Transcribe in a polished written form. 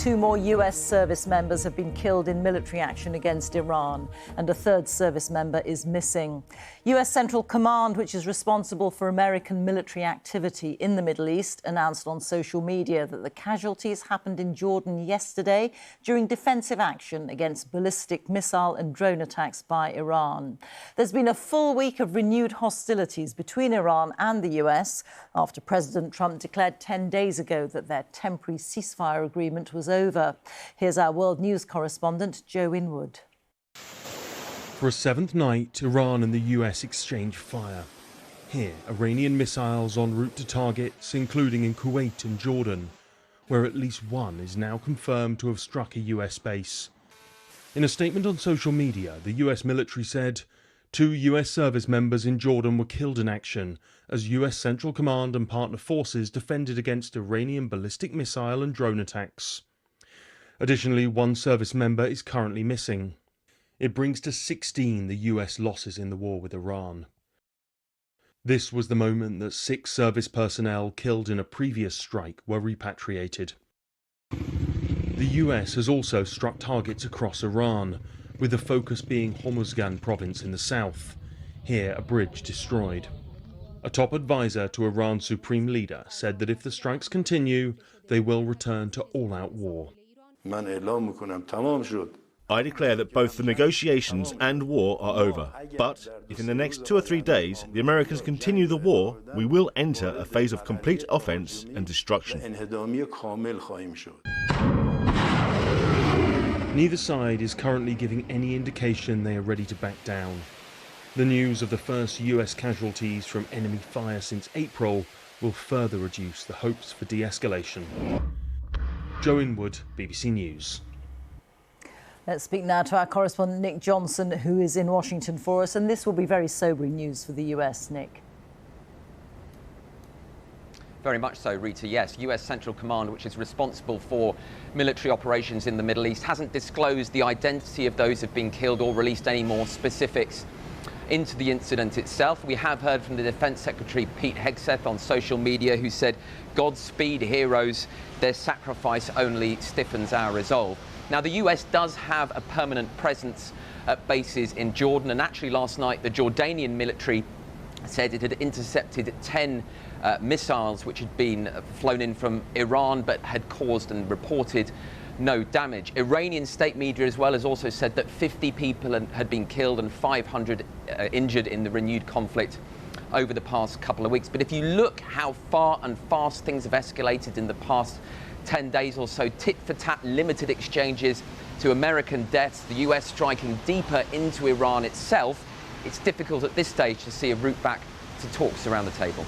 2 more US service members have been killed in military action against Iran, and a 3rd service member is missing. US Central Command, which is responsible for American military activity in the Middle East, announced on social media that the casualties happened in Jordan yesterday during defensive action against ballistic missile and drone attacks by Iran. There's been a full week of renewed hostilities between Iran and the US after President Trump declared 10 days ago that their temporary ceasefire agreement was over. Here's our world news correspondent, Joe Inwood. For a 7th night, Iran and the US exchange fire. Here, Iranian missiles en route to targets, including in Kuwait and Jordan, where at least one is now confirmed to have struck a US base. In a statement on social media, the US military said 2 US service members in Jordan were killed in action as US Central Command and partner forces defended against Iranian ballistic missile and drone attacks. Additionally, 1 service member is currently missing. It brings to 16 the US losses in the war with Iran. This was the moment that 6 service personnel killed in a previous strike were repatriated. The US has also struck targets across Iran, with the focus being Hormuzgan province in the south. Here, a bridge destroyed. A top advisor to Iran's supreme leader said that if the strikes continue, they will return to all-out war. I declare that both the negotiations and war are over. But if in the next 2 or 3 days the Americans continue the war, we will enter a phase of complete offense and destruction. Neither side is currently giving any indication they are ready to back down. The news of the first US casualties from enemy fire since April will further reduce the hopes for de-escalation. Joe Inwood, BBC News. Let's speak now to our correspondent Nick Johnson, who is in Washington for us, and this will be very sobering news for the US, Nick. Very much so, Rita. Yes, US Central Command, which is responsible for military operations in the Middle East, hasn't disclosed the identity of those who have been killed or released any more specifics into the incident itself. We have heard from the Defense Secretary Pete Hegseth on social media, who said, "Godspeed, heroes. Their sacrifice only stiffens our resolve." Now, the US does have a permanent presence at bases in Jordan, and actually last night the Jordanian military said it had intercepted 10 missiles which had been flown in from Iran but had caused and reported no damage. Iranian state media as well has also said that 50 people had been killed and 500 injured in the renewed conflict over the past couple of weeks. But if you look how far and fast things have escalated in the past 10 days or so, tit-for-tat limited exchanges to American deaths, the US striking deeper into Iran itself, it's difficult at this stage to see a route back to talks around the table.